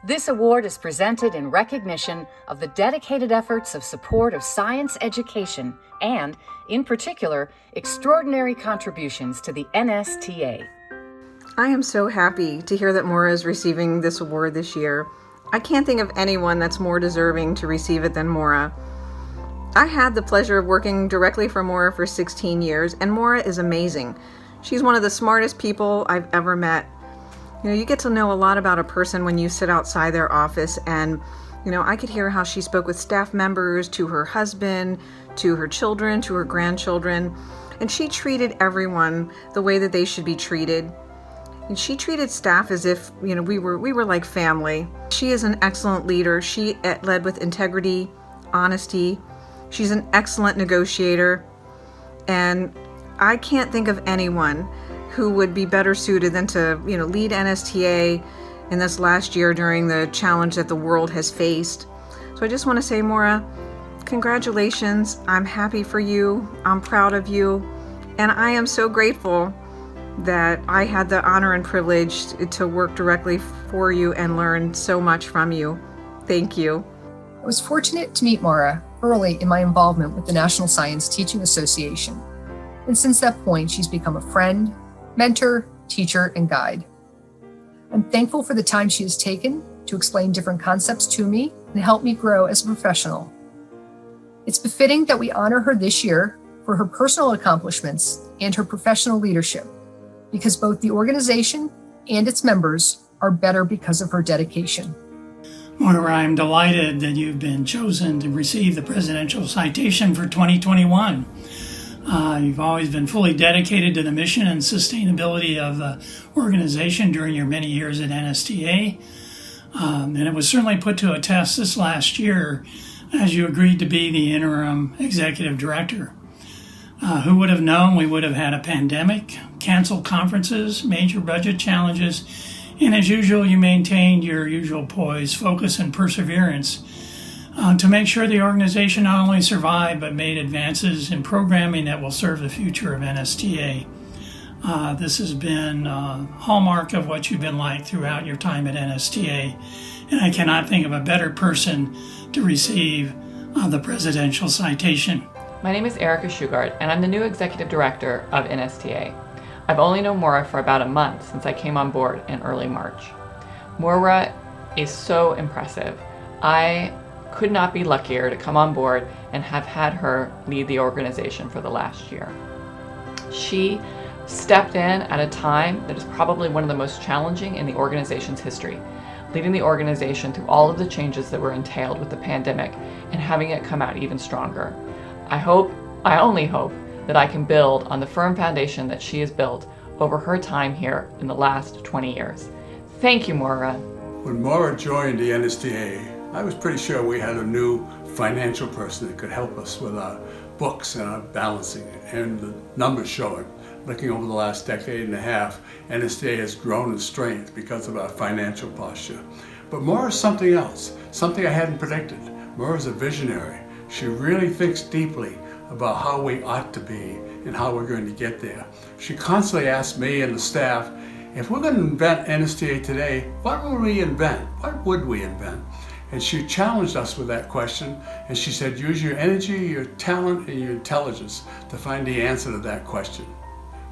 This award is presented in recognition of the dedicated efforts of support of science education and, in particular, extraordinary contributions to the NSTA. I am so happy to hear that Maura is receiving this award this year. I can't think of anyone that's more deserving to receive it than Maura. I had the pleasure of working directly for Maura for 16 years, and Maura is amazing. She's one of the smartest people I've ever met. You get to know a lot about a person when you sit outside their office, and I could hear how she spoke with staff members, to her husband, to her children, to her grandchildren, and she treated everyone the way that they should be treated. And she treated staff as if, we were like family. She is an excellent leader. She led with integrity, honesty. She's an excellent negotiator, and I can't think of anyone who would be better suited than to, lead NSTA in this last year during the challenge that the world has faced. So I just want to say, Maura, congratulations. I'm happy for you. I'm proud of you. And I am so grateful that I had the honor and privilege to work directly for you and learn so much from you. Thank you. I was fortunate to meet Maura early in my involvement with the National Science Teaching Association. And since that point, she's become a friend, mentor, teacher, and guide. I'm thankful for the time she has taken to explain different concepts to me and help me grow as a professional. It's befitting that we honor her this year for her personal accomplishments and her professional leadership, because both the organization and its members are better because of her dedication. Maura, I'm delighted that you've been chosen to receive the Presidential Citation for 2021. You've always been fully dedicated to the mission and sustainability of the organization during your many years at NSTA. And it was certainly put to a test this last year as you agreed to be the interim executive director. Who would have known we would have had a pandemic, canceled conferences, major budget challenges, and as usual, you maintained your usual poise, focus, and perseverance to make sure the organization not only survived, but made advances in programming that will serve the future of NSTA. This has been a hallmark of what you've been like throughout your time at NSTA, and I cannot think of a better person to receive the Presidential Citation. My name is Erika Shugart, and I'm the new Executive Director of NSTA. I've only known Maura for about a month since I came on board in early March. Maura is so impressive. I could not be luckier to come on board and have had her lead the organization for the last year. She stepped in at a time that is probably one of the most challenging in the organization's history, leading the organization through all of the changes that were entailed with the pandemic and having it come out even stronger. I only hope that I can build on the firm foundation that she has built over her time here in the last 20 years. Thank you, Maura. When Maura joined the NSTA, I was pretty sure we had a new financial person that could help us with our books and our balancing, and the numbers show it. Looking over the last decade and a half, NSTA has grown in strength because of our financial posture. But Maura's something else, something I hadn't predicted. Maura's a visionary. She really thinks deeply about how we ought to be and how we're going to get there. She constantly asks me and the staff, if we're going to invent NSTA today, what would we invent? What would we invent? And she challenged us with that question, and she said, use your energy, your talent, and your intelligence to find the answer to that question.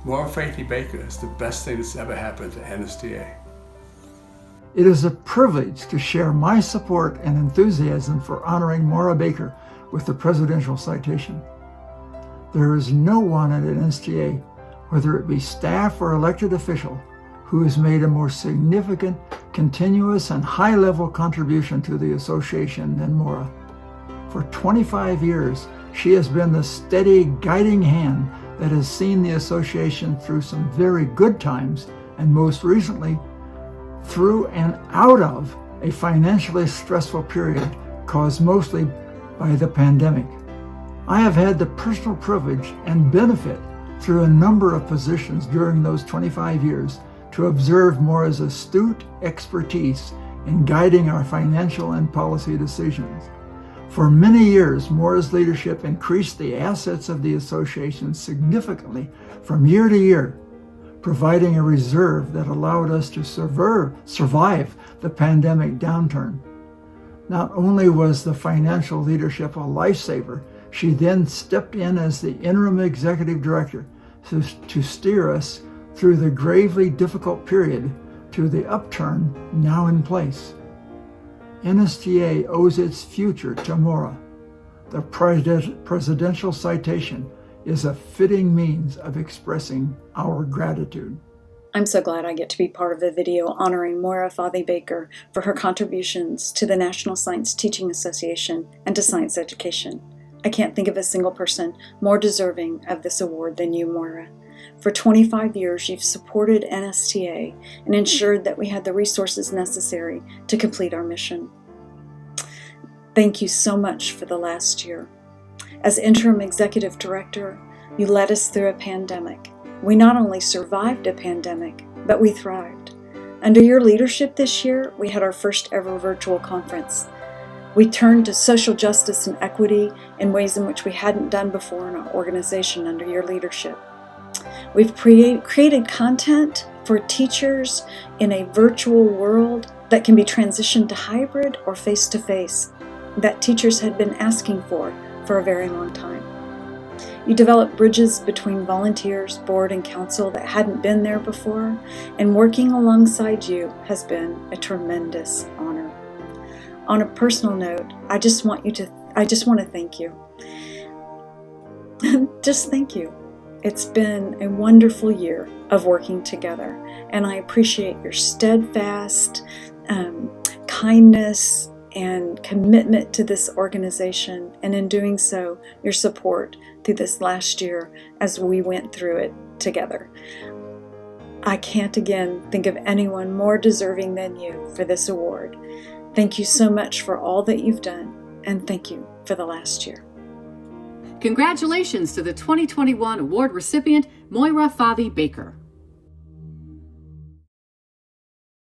Maura Faithy Baker is the best thing that's ever happened to NSTA. It is a privilege to share my support and enthusiasm for honoring Maura Baker with the Presidential Citation. There is no one at NSTA, whether it be staff or elected official, who has made a more significant, continuous, and high-level contribution to the association than Maura. For 25 years, she has been the steady, guiding hand that has seen the association through some very good times, and most recently, through and out of a financially stressful period caused mostly by the pandemic. I have had the personal privilege and benefit through a number of positions during those 25 years to observe Maura's astute expertise in guiding our financial and policy decisions. For many years, Maura's leadership increased the assets of the association significantly from year to year, providing a reserve that allowed us to survive the pandemic downturn. Not only was the financial leadership a lifesaver, she then stepped in as the interim executive director to steer us through the gravely difficult period to the upturn now in place. NSTA owes its future to Maura. The presidential citation is a fitting means of expressing our gratitude. I'm so glad I get to be part of the video honoring Maura Fathi-Baker for her contributions to the National Science Teaching Association and to science education. I can't think of a single person more deserving of this award than you, Maura. For 25 years, you've supported NSTA and ensured that we had the resources necessary to complete our mission. Thank you so much for the last year. As interim executive director, you led us through a pandemic. We not only survived a pandemic, but we thrived. Under your leadership this year, we had our first ever virtual conference. We turned to social justice and equity in ways in which we hadn't done before in our organization under your leadership. We've created content for teachers in a virtual world that can be transitioned to hybrid or face-to-face that teachers had been asking for a very long time. You developed bridges between volunteers, board, and council that hadn't been there before, and working alongside you has been a tremendous honor. On a personal note, I just want to thank you. Just thank you. It's been a wonderful year of working together, and I appreciate your steadfast kindness and commitment to this organization, and in doing so, your support through this last year as we went through it together. I can't again think of anyone more deserving than you for this award. Thank you so much for all that you've done, and thank you for the last year. Congratulations to the 2021 award recipient, Maura Fathi-Baker.